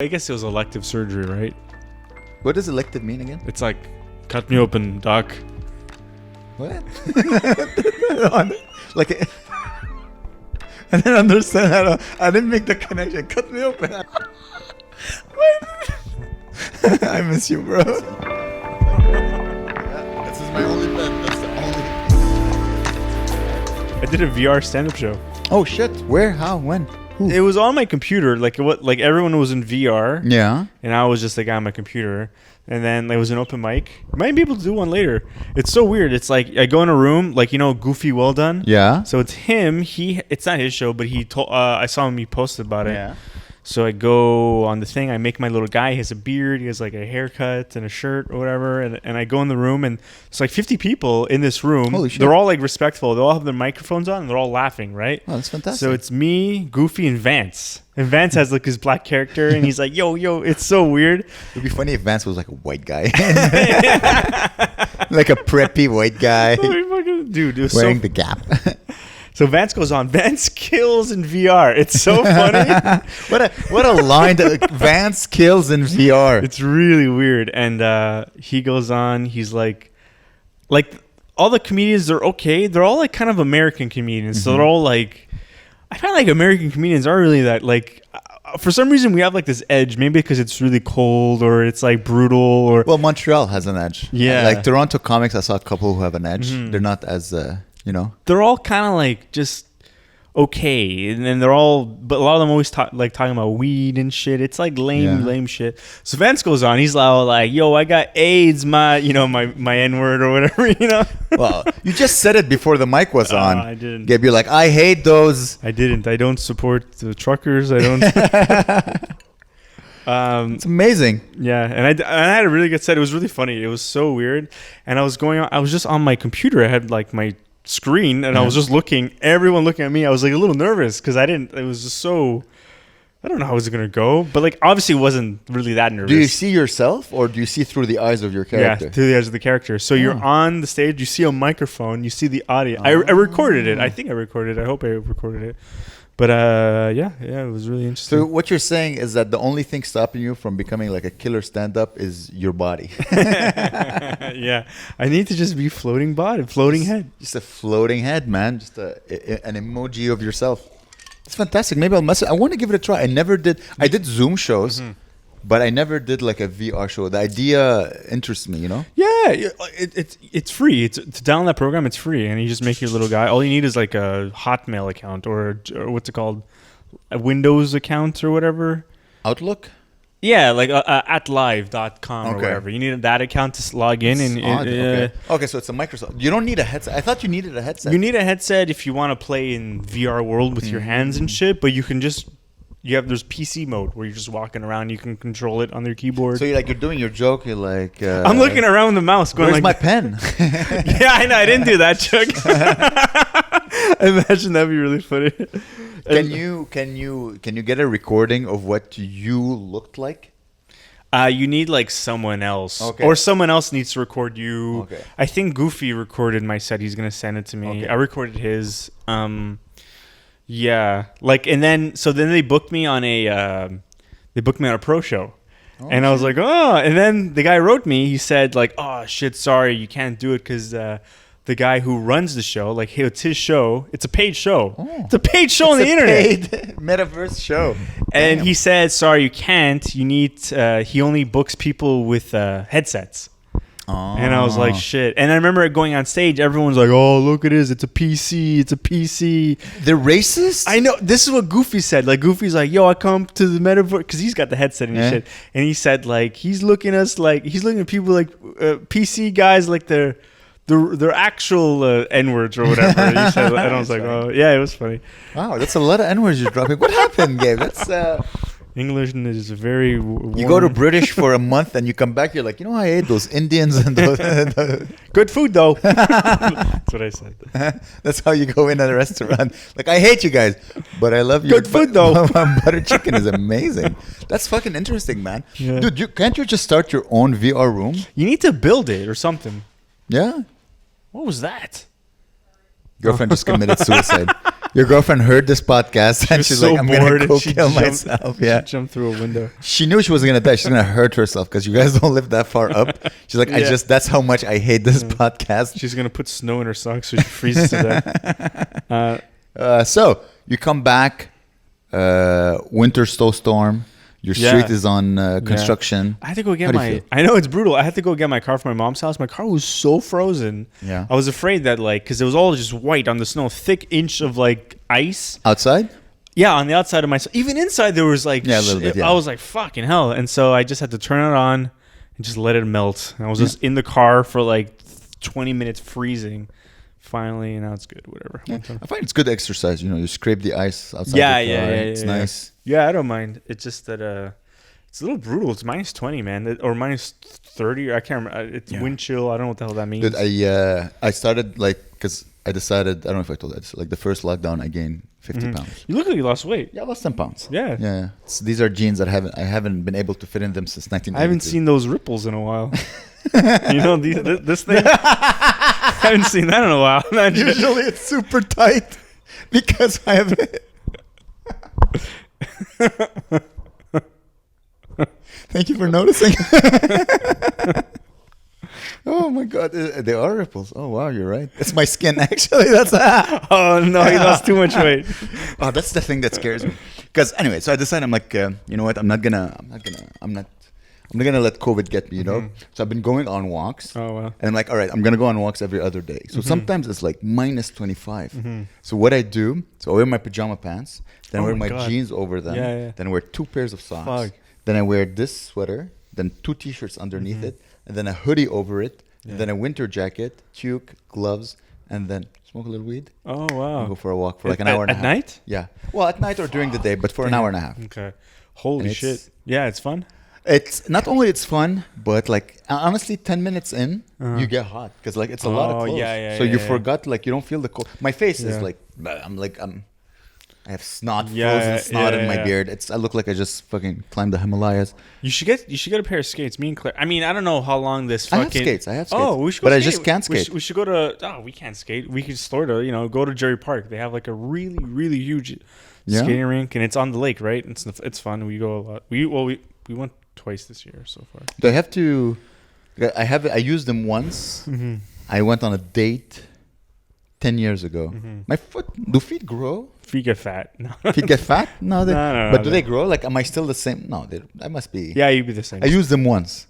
I guess it was elective surgery, right? What does elective mean again? It's like, cut me open, doc. What? Like, I didn't understand how I didn't make the connection. Cut me open. I miss you, bro. This is my only bet. That's the only. I did a VR stand-up show. Oh shit! Where? How? When? Who? It was on my computer. Like everyone was in VR. Yeah. And I was just the guy on my computer. And then there was an open mic. Might be able to do one later. It's so weird. It's like I go in a room, like, you know, Goofy Well Done. Yeah. So it's him. It's not his show, but he told. I saw him. He posted about it. Yeah. So I go on the thing. I make my little guy. He has a beard. He has like a haircut and a shirt or whatever. And I go in the room, and it's like 50 people in this room. Holy shit. They're all like respectful. They all have their microphones on, and they're all laughing, right? Oh, that's fantastic. So it's me, Goofy, and Vance. And Vance has like his black character, and he's like, yo, it's so weird. It'd be funny if Vance was like a white guy. Like a preppy white guy. Dude, it was wearing the Gap. So Vance goes on. Vance kills in VR. It's so funny. What a line that Vance kills in VR. It's really weird. And he goes on. He's like all the comedians, they're okay. They're all like kind of American comedians. Mm-hmm. So they're all like, I find like American comedians aren't really that like, for some reason we have like this edge, maybe because it's really cold or it's like brutal or. Well, Montreal has an edge. Yeah. Like Toronto comics, I saw a couple who have an edge. Mm-hmm. They're not as, you know. They're all kind of like just okay, and then they're all, but a lot of them always talking about weed and shit. It's like lame shit. So Vance goes on. He's like, yo, I got AIDS, my N-word or whatever, you know. Well, you just said it before the mic was on. I didn't. Gabe, you're like, I hate those. I didn't. I don't support the truckers. I don't. It's amazing. Yeah, and I had a really good set. It was really funny. It was so weird. And I was just on my computer. I had like my screen, and I was just everyone looking at me. I was like a little nervous because it was just so, I don't know how it was going to go, but like obviously it wasn't really that nervous. Do you see yourself, or do you see through the eyes of your character? Yeah, through the eyes of the character. So you're on the stage, you see a microphone, you see the audio. I recorded it. I think I recorded it. I hope I recorded it. But yeah, it was really interesting. So what you're saying is that the only thing stopping you from becoming like a killer stand-up is your body. Yeah, I need to just be floating head. Just a floating head, man. Just an emoji of yourself. It's fantastic. Maybe I'll message. I want to give it a try. I never did. I did Zoom shows. Mm-hmm. But I never did like a VR show. The idea interests me, you know? Yeah, it's free. To download that program, it's free. And you just make your little guy. All you need is like a Hotmail account or what's it called? A Windows account or whatever. Outlook? Yeah, like at live.com or whatever. You need that account to log in. Okay, so it's a Microsoft. You don't need a headset. I thought you needed a headset. You need a headset if you want to play in VR world with your hands and shit. But you can just... there's PC mode where you're just walking around. You can control it on your keyboard. So you're doing your joke. You're like, I'm looking around with the mouse, going, where's like, my pen? Yeah, I know. I didn't do that joke. I imagine that'd be really funny. Can you get a recording of what you looked like? You need like someone else, or someone else needs to record you. Okay. I think Goofy recorded my set. He's gonna send it to me. Okay. I recorded his. Yeah, like, and then they booked me on a pro show, and I was like, and then the guy wrote me. He said like, oh shit, sorry, you can't do it because the guy who runs the show, like, it's his show. It's a paid show. Oh. It's a paid show on the internet. Paid metaverse show. And he said, sorry, you can't. You need. He only books people with headsets. Oh. And I was like, shit. And I remember going on stage, everyone's like, oh, look at this. It's a PC. It's a PC. They're racist? I know. This is what Goofy said. Like, Goofy's like, yo, I come to the metaverse. Because he's got the headset and shit. And he said, like, he's looking at people like PC guys like they're actual N-words or whatever. He said, and I was like, oh, yeah, it was funny. Wow, that's a lot of N-words you're dropping. What happened, Gabe? That's... English is very warm. You go to British for a month and you come back, you're like, I ate those Indians and those... Good food, though. That's what I said. That's how you go in at a restaurant. Like, I hate you guys, but I love you. Good food, though. Butter chicken is amazing. That's fucking interesting, man. Yeah. Dude, can't you just start your own VR room? You need to build it or something. Yeah. What was that? Girlfriend just committed suicide. Your girlfriend heard this podcast and she's so like, I'm going to go she kill jumped- myself. Yeah. She jumped through a window. She knew she wasn't going to die. She's going to hurt herself because you guys don't live that far up. She's like, Yeah. that's how much I hate this podcast. She's gonna put snow in her socks so she freezes to death. So you come back, winter snowstorm. Your Yeah. street is on construction. I had to go How get do you my. feel? I know it's brutal. I had to go get my car from my mom's house. My car was so frozen. Yeah. I was afraid that because it was all just white on the snow, thick inch of ice. Outside? Yeah, on the outside of my. Even inside there was Yeah, a little bit, yeah. I was like fucking hell, and so I just had to turn it on and just let it melt. And I was just in the car for 20 minutes freezing. Finally, and now it's good. Whatever. Yeah. I find it's good exercise. You scrape the ice outside Yeah, the car. yeah, It's nice. Yeah, I don't mind. It's just that it's a little brutal. It's minus 20, man, or minus 30. I can't remember. It's wind chill. I don't know what the hell that means. Dude, I started because I decided, I don't know if I told that, the first lockdown I gained 50 pounds. You look like you lost weight. Yeah, I lost 10 pounds. Yeah. Yeah. These are jeans that I haven't been able to fit in them since 1992. I haven't seen those ripples in a while. This thing. I haven't seen that in a while. Usually it's super tight because I have. Thank you for noticing. Oh my God, they are ripples. Oh wow, you're right. It's my skin actually. That's Oh no, he lost too much weight. Oh, that's the thing that scares me. Because anyway, so I decided I'm like, you know what? I'm not gonna let COVID get me. So I've been going on walks. Oh wow. And I'm like, all right, I'm gonna go on walks every other day. So sometimes it's minus 25. So what I do, I wear my pajama pants, then I wear my God. jeans over them, Yeah. then I wear 2 pairs of socks, Fuck. then I wear this sweater, then 2 t-shirts underneath it, and then a hoodie over it, and then a winter jacket, toque, gloves, and then smoke a little weed. Oh And wow. go for a walk for an hour and a half. At night? Yeah. Well, at night or during the day, but for an hour and a half. Okay. Holy And shit. Yeah, it's fun. It's not only it's fun, but honestly, 10 minutes in, you get hot because it's a lot of Oh, clothes. yeah, so you yeah. forgot you don't feel the cold. My face is Yeah. I have snot, Yeah, frozen snot in my yeah. beard. I look like I just fucking climbed the Himalayas. You should get a pair of skates. Me and Claire. I mean, I don't know how long this I fucking. have skates. Oh, we should go but I skate. just can't skate. We should go to. Oh, we can't skate. We could sort of, go to Jerry Park. They have a really, really huge skating rink, and it's on the lake, right? It's fun. We go a lot. We went twice this year so far. Do I have to? I used them once. I went on a date 10 years ago. My do feet grow? Feet get fat. No. Feet get fat? No, No, but do they grow? Am I still the same? No, I must be. Yeah, you'd be the same. I used them once.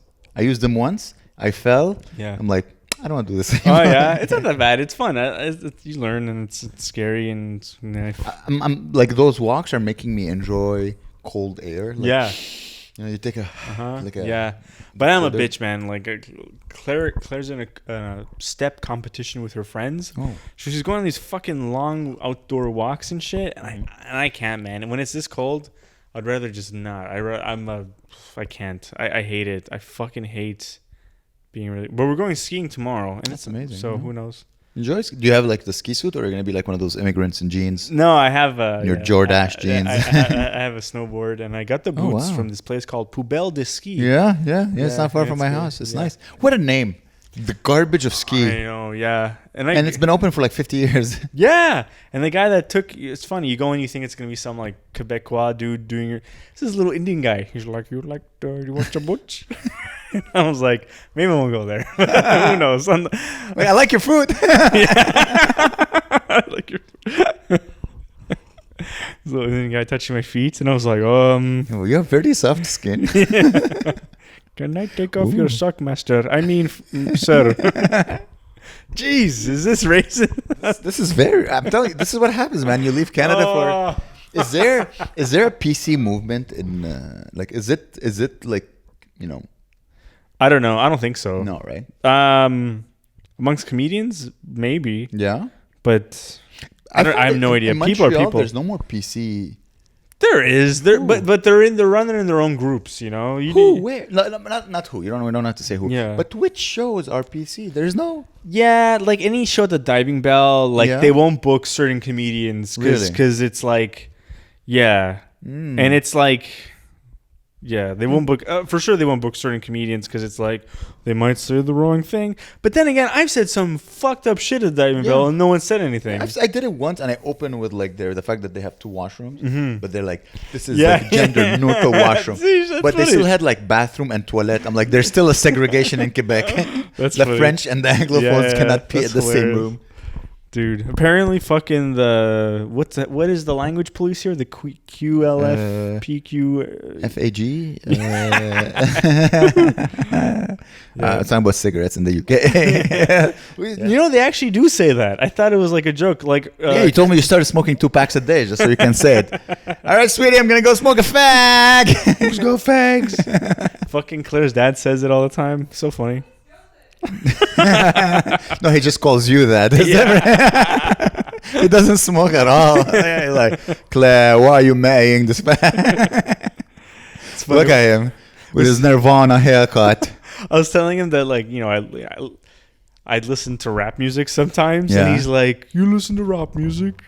I fell. Yeah. I'm like, I don't want to do this Oh anymore. yeah, it's not that bad. It's fun. You learn, and it's scary, and I'm those walks are making me enjoy cold air. yeah. You take a Yeah, but I'm a so bitch, man. Claire's in a step competition with her friends. Oh. So she's going on these fucking long outdoor walks and shit, and I can't, man. And when it's this cold, I'd rather just not. I can't. I hate it. I fucking hate being really. But we're going skiing tomorrow, and That's amazing. So Yeah. who knows? Enjoy. Do you have the ski suit, or are you gonna be one of those immigrants in jeans? No, I have Your Jordache jeans. I have a snowboard, and I got the Oh, boots wow. from this place called Poubelle de Ski. Yeah. It's not far yeah, from it's my good. house. It's Yeah. nice. What a name! The garbage of ski, I know, yeah, and and it's been open for 50 years. yeah, and the guy that it's funny. You go and you think it's gonna be some Quebecois dude doing this is a little Indian guy. He's like, you want your butch? And I was like, maybe I won't go there. Who knows? I like your food. I like your. This little Indian guy touching my feet, and I was like, Oh, you have very soft skin. Can I take off your sock, master? I mean, sir. Jeez, is this racist? This is I'm telling you, this is what happens, man. You leave Canada for. Is there a PC movement in is it I don't know. I don't think so. no, right? Amongst comedians, maybe, Yeah. but I have no idea. In People are Montreal, people. There's no more PC. There is but they're running in their own groups. Who? Where? Not who. We don't have to say who. Yeah. But which shows are PC? There's no. Yeah, any show at the Diving Bell, Yeah. they won't book certain comedians Really? because it's yeah, and it's Yeah, they won't book for sure. They won't book certain comedians because it's like they might say the wrong thing. But then again, I've said some fucked up shit at Diamond Bell and no one said anything. I did it once, and I opened with like the fact that they have 2 washrooms, but they're like, this is Yeah. like gender neutral washroom. See, that's But they funny. still had like bathroom and toilet. I'm like, there's still a segregation in Quebec. That's the funny. French and the Anglophones cannot pee that's at the same hilarious. room. Dude, apparently fucking what is the language police here? The QLF PQ FAG. It's talking about cigarettes in the UK. You know, they actually do say that. I thought it was like a joke. Like Yeah, you told me you started smoking 2 packs a day, just so you can say it. All right, sweetie, I'm gonna go smoke a fag. let's go fags. Fucking Claire's dad says it all the time. So funny. No, he just calls you that. He doesn't smoke at all. He's like, Claire, why are you marrying this man? Look at him with his Nirvana haircut. I was telling him that, like, you know, I'd listen to rap music sometimes, Yeah. and he's like, "You listen to rap music?"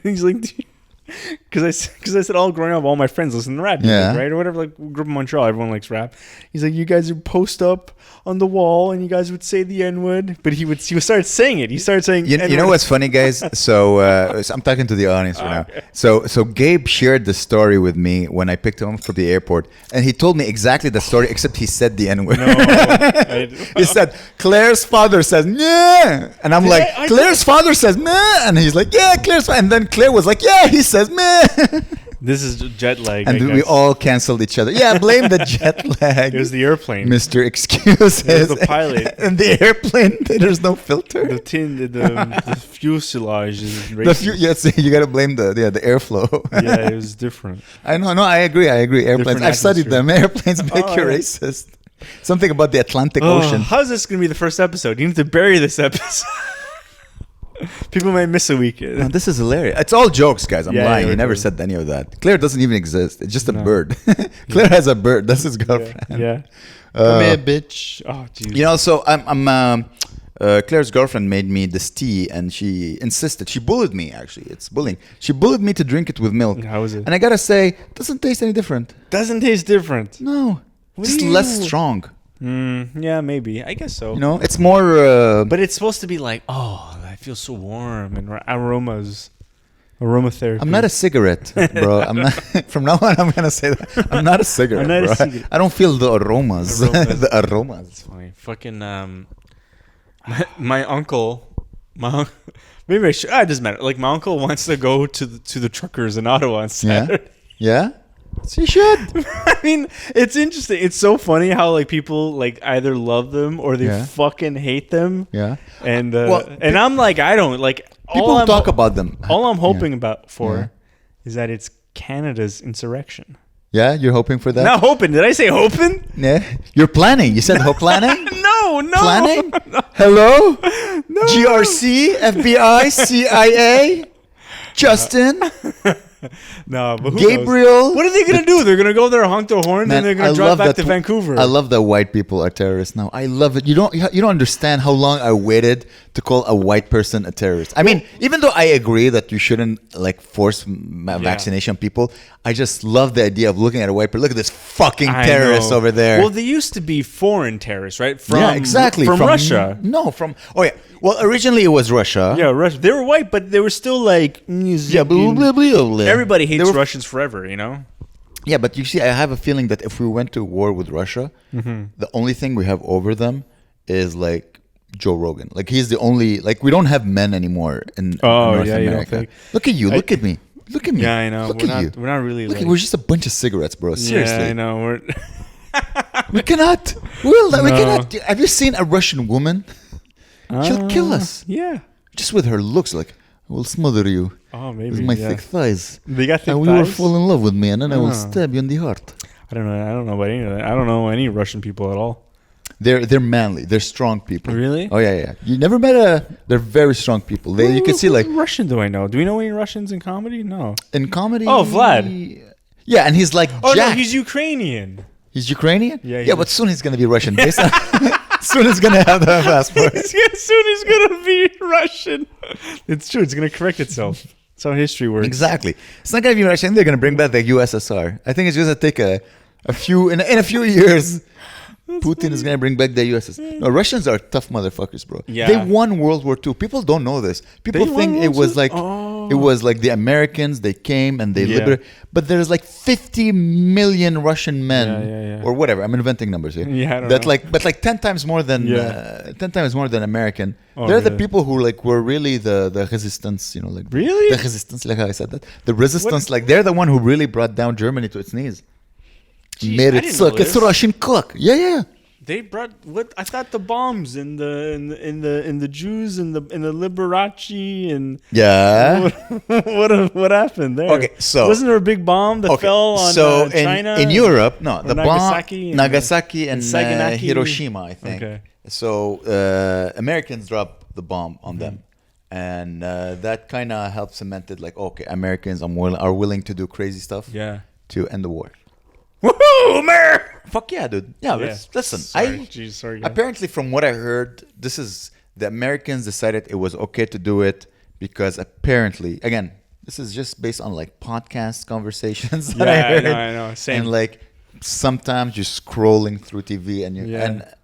He's like, because I said all growing up, all my friends listen to rap music, Yeah. right, or whatever. Like, we grew up in Montreal, everyone likes rap. He's like, "You guys would post up on the wall, and you guys would say the N-word," but he would start saying it. He started saying, You know what's funny, guys? So I'm talking to the audience right now. So Gabe shared the story with me when I picked him up from the airport, and he told me exactly the story, except he said the N-word. No, He said, Claire's father says, "Nah," and I'm like, I Claire's father says, "Nah," and he's like, "Yeah, Claire's," and then Claire was like, "Yeah, he says, meh." this is jet lag. And I we guess. all canceled each other. Yeah, blame the jet lag. It was the airplane. Mr. Excuses. It was the pilot. And the airplane, there's no filter. The fuselage is racist. Yes, you gotta blame the airflow. Yeah, it was different. I know, no, I agree. Airplanes. Different I've studied them. Airplanes make you yeah. racist. Something about the Atlantic Oh, Ocean. how's this going to be the first episode? You need to bury this episode. People might miss a week. No, this is hilarious. It's all jokes, guys. I'm Yeah, lying. yeah, He never it is. said any of that. Claire doesn't even exist. It's just a No. bird. Claire has a bird. That's his girlfriend. Yeah. Come here, bitch. Oh, jeez. You know, so Claire's girlfriend made me this tea, and she insisted. She bullied me. Actually, it's bullying. She bullied me to drink it with milk. How is it? And I gotta say, it doesn't taste any different. Doesn't taste different. No, What just do you- less strong. Yeah, maybe. I guess so. You know, it's more. But it's supposed to be like, oh, I feel so warm and aromatherapy. I'm not a cigarette, bro. I'm not. From now on, I'm gonna say that I'm not a cigarette, I'm not a bro. cigarette. I don't feel the aromas. The aromas. It's funny. Fucking my uncle, maybe I should. It doesn't matter. Like, my uncle wants to go to the truckers in Ottawa on Saturday. Yeah. So you should. I mean, it's interesting. It's so funny how, like, people, like, either love them or they Yeah. fucking hate them. Yeah. And Well, and I'm like, I don't like. People talk about them. All I'm hoping Yeah. for is that it's Canada's insurrection. Yeah, you're hoping for that. Not hoping. Did I say hoping? Yeah, you're planning. You said planning. No. Planning. Hello. No. GRC, FBI, CIA, Justin, No, but who Gabriel. knows? What are they gonna do? They're gonna go there, honk their horn, Man, and they're gonna I drive love back that to Vancouver. I love that white people are terrorists now. I love it. You don't understand how long I waited to call a white person a terrorist. I mean, even though I agree that you shouldn't like force vaccination people, I just love the idea of looking at a white person. Look at this fucking I terrorist know. over there. Well, they used to be foreign terrorists, right? From, yeah, exactly. From Russia. No, from. Oh yeah. Well, originally it was Russia. Yeah, Russia. They were white, but they were still like. Yeah. Blah, blah, blah, blah. Everybody hates They were- Russians forever, you know. Yeah, but you see, I have a feeling that if we went to war with Russia, the only thing we have over them is like Joe Rogan. Like he's the only. Like we don't have men anymore in North yeah, you don't America. think? Look at you. Look at me. Look at me. Yeah, I know. Look We're at not. you. We're not really. Look, like, we're just a bunch of cigarettes, bro. Seriously. Yeah, I know. We're. We cannot. We No. cannot. Have you seen a Russian woman? She'll kill us Yeah. just with her looks. Like I will smother you Oh, maybe. with my yeah. thick thighs. They got thick And you will thighs? fall in love with me, and then I will Oh. stab you in the heart. I don't know. I don't know about any of that. I don't know any Russian people at all. They're manly. They're strong people. Really? Oh yeah. You never met They're very strong people. You can see like What Russian do I know? Do we know any Russians in comedy? No. in comedy. Oh, Vlad. Yeah, and he's like Oh Jack. no, he's Ukrainian. He's Ukrainian. Yeah, Yeah, but soon he's gonna be Russian. Based on, soon he's gonna have the passport. Soon he's gonna be Russian. It's true. It's gonna correct itself. That's how history works. Exactly. It's not gonna be Russian. They're gonna bring back the USSR. I think it's gonna take a in a few years, Putin is gonna bring back the USS. No, Russians are tough motherfuckers, bro. Yeah. They won World War II. People don't know this. People think it was like the Americans. They came and they liberated. But there's like 50 million Russian men or whatever. I'm inventing numbers here. Yeah, I don't that know. but like 10 times more than American. Oh, They're the really? people who like were really the resistance. You know, like Really? the resistance. Like how I said that. The resistance. Like they're the one who really brought down Germany to its knees. Gee, Made I it didn't suck. know It's this. Russian cook. Yeah. They brought what I thought the bombs in the Jews and the Liberace and Yeah. what happened there? Okay, so- wasn't there a big bomb that fell on China? in Europe, no, or the Nagasaki bomb Nagasaki and and Saganaki? Hiroshima, I think. Okay. So Americans dropped the bomb on them, and that kind of helped cement it. Like, okay, Americans are willing to do crazy stuff Yeah. to end the war. Woohoo, Amer! Fuck yeah, dude. Yeah, Yeah. listen. Sorry, guys. Apparently, from what I heard, this is the Americans decided it was okay to do it because apparently, again, this is just based on like podcast conversations that I heard. I know. Same. And like sometimes you're scrolling through TV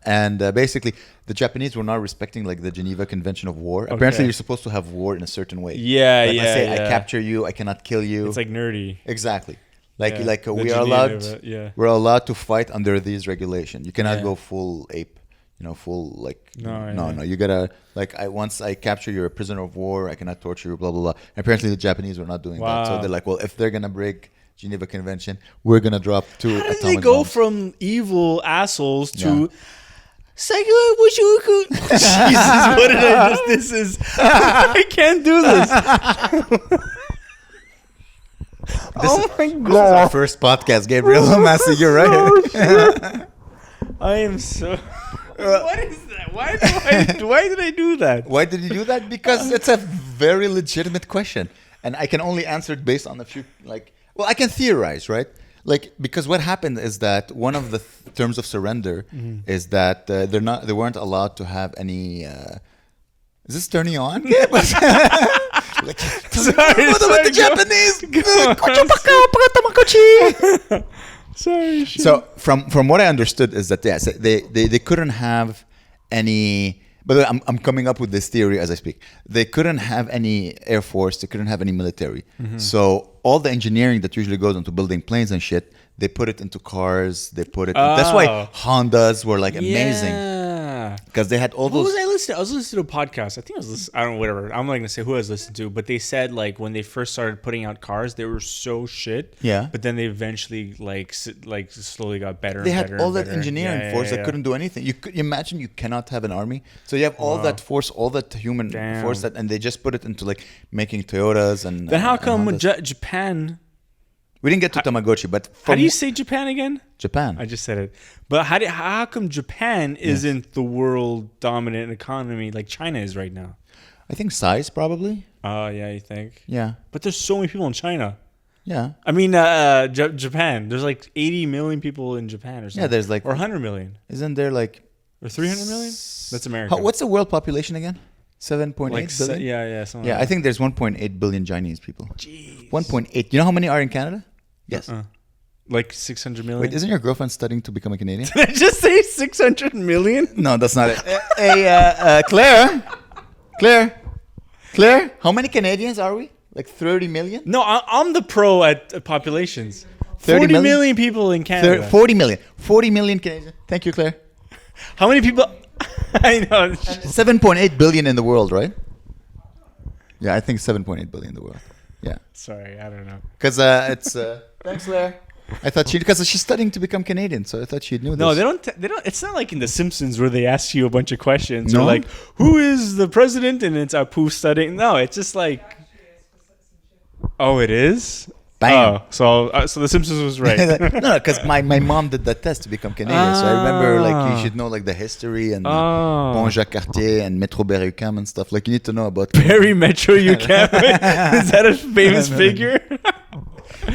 and basically the Japanese were not respecting like the Geneva Convention of War. Apparently, you're supposed to have war in a certain way. Yeah, Like, let's say yeah. I capture you, I cannot kill you. It's like nerdy. Exactly. Yeah, the We are Geneva, allowed. yeah. We're allowed to fight under these regulations. You cannot Yeah. go full ape. Full like. No. You gotta like. Once I capture you, a prisoner of war. I cannot torture you. Blah blah blah. And apparently, the Japanese were not doing that. So Wow. they're like, well, if they're gonna break Geneva Convention, we're gonna drop 2 How atomic did they go bombs. from evil assholes to Yeah. secular wushuku? Jesus, what did I just? This is. I can't do this. Oh my This is our first podcast, Gabriel Massey. You're right. I am so. What is that? Why did I do that? Why did you do that? Because it's a very legitimate question, and I can only answer it based on a few I can theorize, right? Like, because what happened is that one of the terms of surrender is that they weren't allowed to have any. Is this turning you on? Like, what about the Japanese? Sorry. Shit. So from what I understood is that yes, they couldn't have any. But I'm coming up with this theory as I speak. They couldn't have any air force. They couldn't have any military. So all the engineering that usually goes into building planes and shit, they put it into cars. They put it. That's why Hondas were like amazing because they had all What those. was I listening to? I was listening to a podcast. I think I was listening. I don't know, whatever. I'm not going to say who I was listening to, but they said like when they first started putting out cars, they were so shit. Yeah. But then they eventually like slowly got better. They and had better all and that better. engineering force that couldn't do anything. You could imagine you cannot have an army. So you have all that force, all that human force and they just put it into like making Toyotas and. Then how and come Hondas. Japan? We didn't get to Tamagotchi, but How do you say Japan again? Japan? I just said it. But how come Japan isn't the world dominant economy like China is right now? I think size probably. Oh, yeah, you think? Yeah. But there's so many people in China. Yeah. I mean, Japan. There's like 80 million people in Japan or something. Yeah, there's like. Or 100 million. Isn't there like. Or 300 million? That's America. What's the world population again? 7.8 like, billion? yeah. Something Yeah, like I think there's 1.8 billion Chinese people. Jeez. 1.8. You know how many are in Canada? Yes. Like 600 million? Wait, isn't your girlfriend studying to become a Canadian? Did I just say 600 million? No, that's not it. Hey, Claire, how many Canadians are we? Like 30 million? No, I'm the pro at populations. 30 40 million? million people in Canada. 40 million. 40 million Canadians. Thank you, Claire. How many people? I know. 7.8 billion in the world, right? Yeah, I think 7.8 billion in the world. Yeah. Sorry, I don't know. Because it's... Thanks, Claire. I thought because she's studying to become Canadian, so I thought she knew this. No, they don't. It's not like in The Simpsons where they ask you a bunch of questions. No? Or like, who is the president? And it's Apu studying. No, it's just like. Oh, it is. Bam. Oh, so The Simpsons was right. No, because my mom did that test to become Canadian, so I remember like you should know like the history and Bon Jacques Cartier and Metro Berry-UQAM and stuff. Like you need to know about Barry Metro UQAM. Is that a famous figure?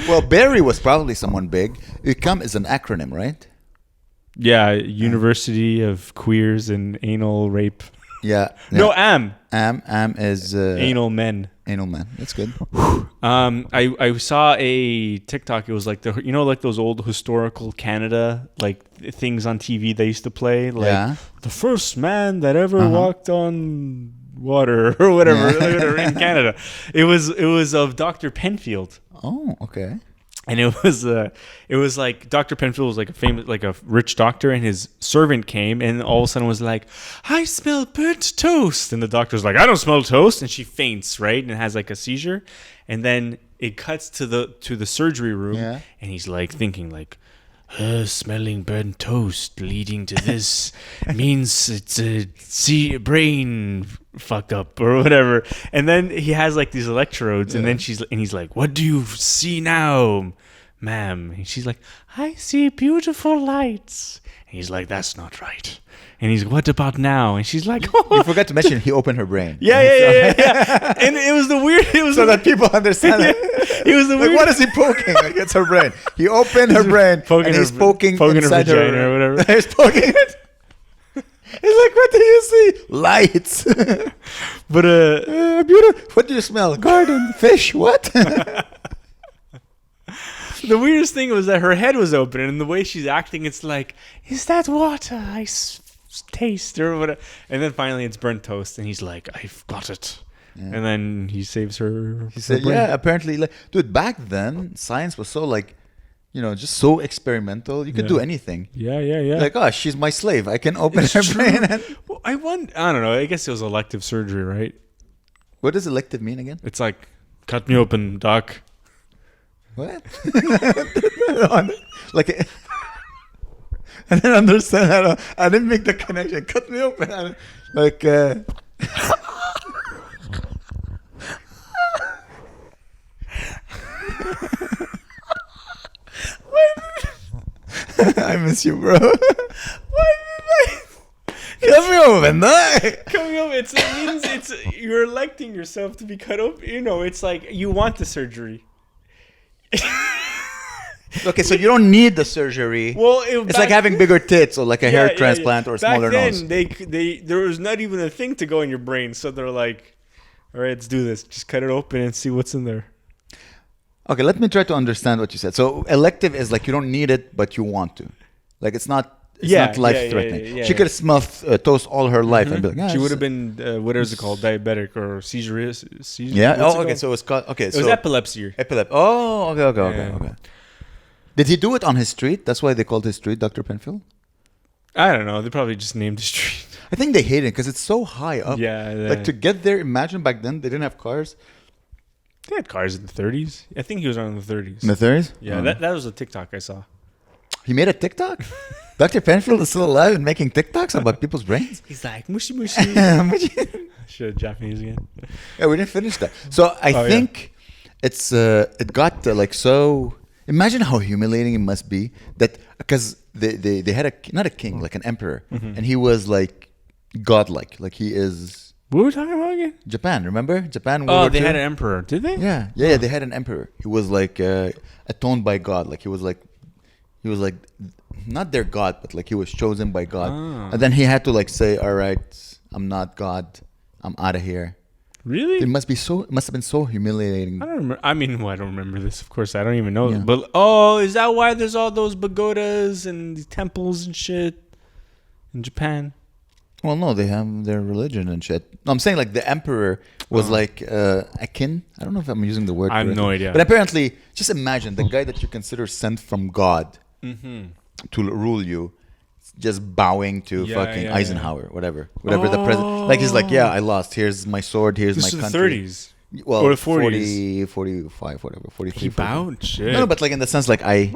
Well, Barry was probably someone big. UQAM is an acronym, right? Yeah, University of Queers and Anal Rape. Yeah. No, AM Am is Anal Men. Anal man. That's good. I saw a TikTok. It was like like those old historical Canada like things on TV they used to play, like the first man that ever walked on water or whatever in Canada. It was of Dr. Penfield. Oh, okay. And it was like Dr. Penfield was like a famous, like a rich doctor, and his servant came and all of a sudden was like, I smell burnt toast. And the doctor's like, I don't smell toast. And she faints, right? And has like a seizure. And then it cuts to the surgery room. Yeah. And he's like thinking like, smelling burnt toast leading to this means it's a brain fuck up or whatever. And then he has like these electrodes, and then he's like, what do you see now, ma'am? And she's like, I see beautiful lights. And he's like, that's not right. And he's like, what about now? And she's like, oh. You forgot to mention he opened her brain. Yeah. And it was the weird. It was so that people understand it. It was the weird. Like, what is he poking? Like, it's her brain. He opened her brain, and he's poking inside her vagina or whatever. He's poking it. He's like, what do you see? Lights. But beautiful. What do you smell? Garden, fish. What? The weirdest thing was that her head was open, and the way she's acting, it's like, is that water I taste or whatever? And then finally, it's burnt toast, and he's like, I've got it. Yeah. And then he saves her. He said, yeah, apparently, like, dude, back then, science was so like, just so experimental. You could do anything. Yeah. Like, oh, she's my slave. I can open her brain. Well, I don't know. I guess it was elective surgery, right? What does elective mean again? It's like, cut me open, doc. What? Like, I didn't understand. I didn't make the connection. Cut me open. Like, I miss you, bro. Cut me open, Cut me open. It means you're electing yourself to be cut open. It's like you want the surgery. Okay, so you don't need the surgery. Well, it's like having bigger tits or like a hair transplant or a smaller nose. Back then, there was not even a thing to go in your brain, so they're like, all right, let's do this. Just cut it open and see what's in there. Okay, let me try to understand what you said. So elective is like you don't need it, but you want to. Like it's not life-threatening. She could have smelled toast all her life and be like, she would have been, what is it called, diabetic or seizure? Yeah. Oh, okay. So it was called. Okay, it was epilepsy. Oh, okay. Did he do it on his street? That's why they called his street Dr. Penfield? I don't know. They probably just named the street. I think they hate it because it's so high up. Yeah. Like to get there, imagine back then they didn't have cars. They had cars in the 30s. I think he was around the 30s. In the 30s? Yeah, that was a TikTok I saw. He made a TikTok? Dr. Penfield is still alive and making TikToks about people's brains? He's like, mushy mushy. Shit, Japanese again. Yeah, we didn't finish that. So I think it got like so... Imagine how humiliating it must be that... Because they had not a king, like an emperor. Mm-hmm. And he was like godlike. Like he is... What were we talking about again? Japan, remember? Japan. They had an emperor, did they? Yeah, they had an emperor. He was like atoned by God. Like he was like not their God, but like he was chosen by God. And then he had to like say, all right, I'm not God. I'm out of here. Really? It must have been so humiliating. I don't remember. I mean, I don't remember this. Of course, I don't even know. Yeah. But is that why there's all those pagodas and temples and shit in Japan? Well, no, they have their religion and shit. No, I'm saying like the emperor was like a kin. I don't know if I'm using the word correctly. I have no idea. But apparently, just imagine the guy that you consider sent from God to rule you, just bowing to fucking Eisenhower, whatever the president. Like he's like, I lost. Here's my sword. Here's my country. This is the 30s. Well, or the 40s. 45, whatever. 43. He bowed? Shit. No, but like in the sense like I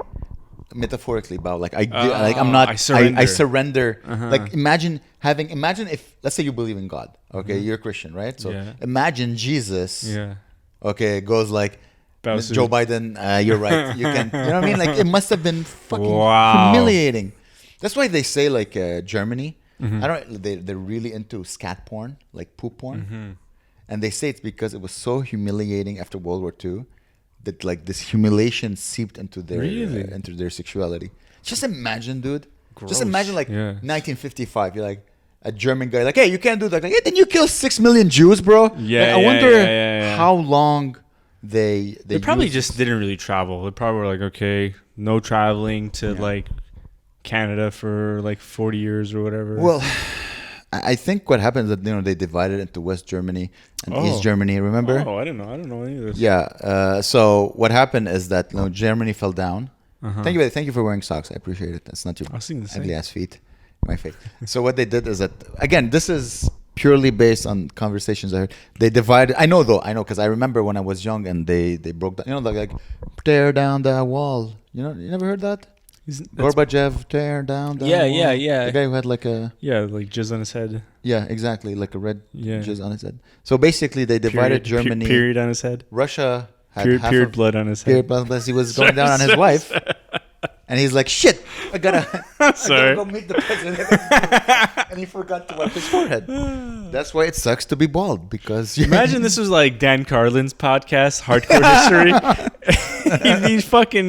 metaphorically bow. Like I'm not. I surrender. Like imagine if, let's say you believe in God. Okay, you're a Christian, right? So imagine Jesus. Yeah. Okay, goes like, Joe Biden, you're right. You can. You know what I mean? Like it must have been fucking humiliating. That's why they say like Germany. I don't. They're really into scat porn, like poop porn, and they say it's because it was so humiliating after World War II. That like this humiliation seeped into their sexuality. Just imagine, dude. Gross. Just imagine like 1955. You're like a German guy, like, hey, you can't do that. Like, hey, didn't you kill 6 million Jews, bro? Yeah. Like, I wonder how long they probably used just didn't really travel. They probably were like, okay, no traveling to like Canada for like 40 years or whatever. Well, I think what happened is that they divided into West Germany and East Germany. Remember? Oh, I don't know any of this. Yeah. So what happened is that Germany fell down. Thank you for wearing socks. I appreciate it. That's not your ugly ass feet. My face. So what they did is that, again, this is purely based on conversations I heard. They divided. I know because I remember when I was young and they broke down. Like tear down that wall. You never heard that? Gorbachev tear down the wall. Yeah. The guy who had like a like jizz on his head. Yeah, exactly, like a red jizz on his head. So basically, they divided Germany. Period on his head. Russia had period blood on his head. Period blood unless he was going down on his wife. And he's like, shit, I gotta go meet the president. And he forgot to wipe his forehead. That's why it sucks to be bald, because... Imagine this was like Dan Carlin's podcast, Hardcore History.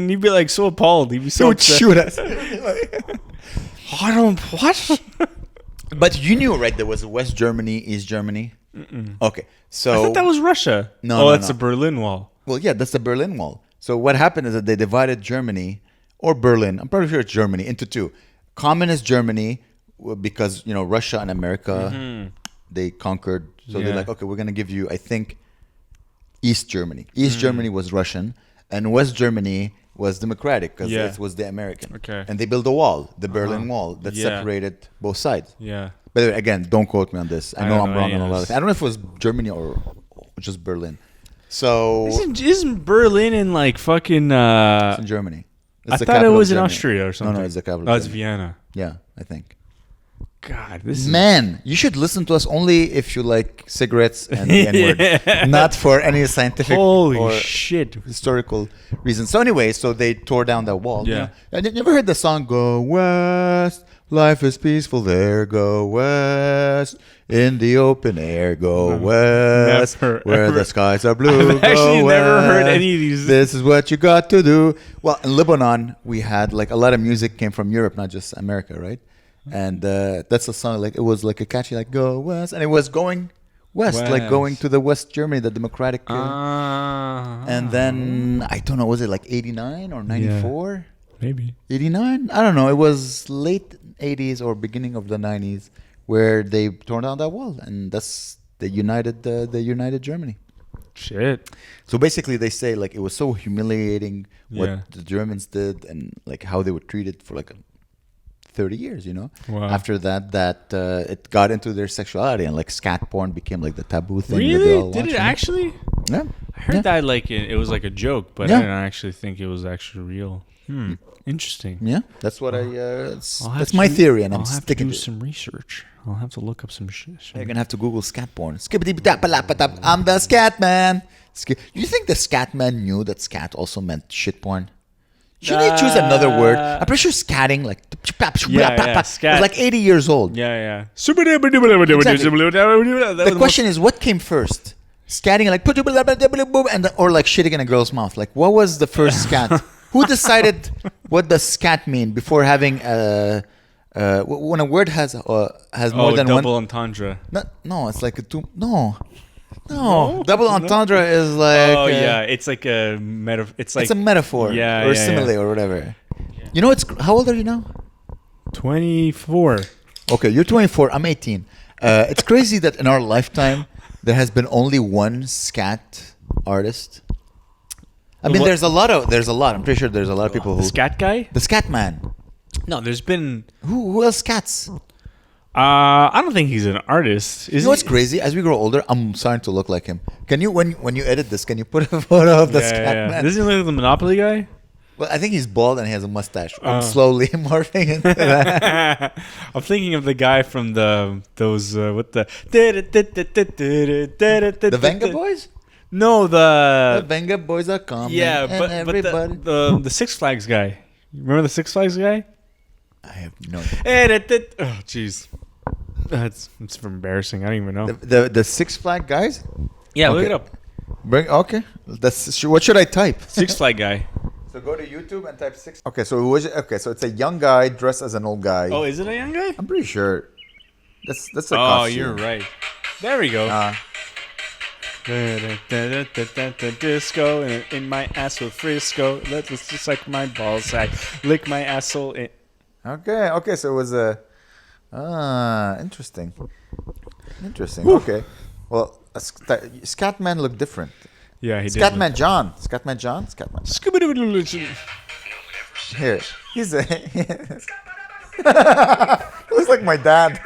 He'd be like so appalled. He'd be so upset. Shoot us. I don't... What? But you knew, right, there was West Germany, East Germany? Okay, so... I thought that was Russia. No, that's the Berlin Wall. Well, yeah, that's the Berlin Wall. So what happened is that they divided Germany... or Berlin, I'm pretty sure it's Germany, into two. Communist Germany, because, Russia and America, they conquered. So they're like, okay, we're going to give you, I think, East Germany. East Germany was Russian, and West Germany was democratic, because it was the American. Okay. And they built a wall, the Berlin Wall, that separated both sides. Yeah. By the way, again, don't quote me on this. I know I'm wrong on a lot of things. I don't know if it was Germany or just Berlin. So... Isn't Berlin in like fucking... it's in Germany. I thought it was in Austria or something. No, it's the capital. Oh, it's Vienna. Yeah, I think. God, this is... Man, you should listen to us only if you like cigarettes and the N-word. Not for any scientific or historical reasons. So anyway, they tore down that wall. Yeah. And you never heard the song, Go West, life is peaceful there, go west, in the open air, go west, where the skies are blue, I've actually never heard any of these. This is what you got to do. Well, in Lebanon, we had like a lot of music came from Europe, not just America, right? And that's a song, like it was like a catchy, like go west, and it was going west, like going to the West Germany, the democratic. And then I don't know, was it like 89 or 94? Yeah, maybe 89. I don't know. It was late 80s or beginning of the 90s where they tore down that wall, and that's the united Germany. Shit. So basically, they say like it was so humiliating what the Germans did, and like how they were treated for like 30 years, Wow. After that it got into their sexuality, and like scat porn became like the taboo thing. Really? Did it actually? Yeah. I heard that like it was like a joke, but I didn't actually think it was actually real. Interesting. Yeah, that's what that's my theory, and I'm sticking to it. Some research. I'll have to look up some shit. You're gonna have to Google scat porn. Skippity-dap-a-lap-a-tap. I'm the scat man. You think the scat man knew that scat also meant shit porn? Should they choose another word? I'm pretty sure scatting, like, scat. is like 80 years old. Yeah. Exactly. The question is, what came first? Scatting, like, or like shitting in a girl's mouth? Like, what was the first scat? Who decided what does scat mean before having when a word has more than one double entendre? No, it's like a two. No. Double entendre is like. It's like a metaphor. It's a metaphor, or simile, or whatever. Yeah. How old are you now? 24. Okay, you're 24. I'm 18. It's crazy that in our lifetime there has been only one scat artist. I mean, there's a lot. I'm pretty sure there's a lot of people who. The scat guy? The scat man. No, there's been. Who else scats? I don't think he's an artist. You know what's crazy? As we grow older, I'm starting to look like him. Can you, when you edit this, can you put a photo of the scat man? Doesn't he look like the Monopoly guy? Well, I think he's bald and he has a mustache. I'm slowly morphing into that. I'm thinking of the guy from the Venga Boys? No, the Venga Boys are coming. Yeah, but the Six Flags guy. Remember the Six Flags guy? I have no idea. Oh, jeez. It's embarrassing. I don't even know. The Six Flag guys? Yeah, look it up. Okay. What should I type? Six Flag guy. So go to YouTube and type Six. Okay, so it's a young guy dressed as an old guy. Oh, is it a young guy? I'm pretty sure. That's a costume. costume. You're right. There we go. Disco in my asshole Frisco. Let's just like my ball sack. Lick my asshole. Okay. So it was a interesting. Whew. Okay. Well, Scatman looked different. Yeah, he did. Scatman John. Here, he's a. Looks like my dad.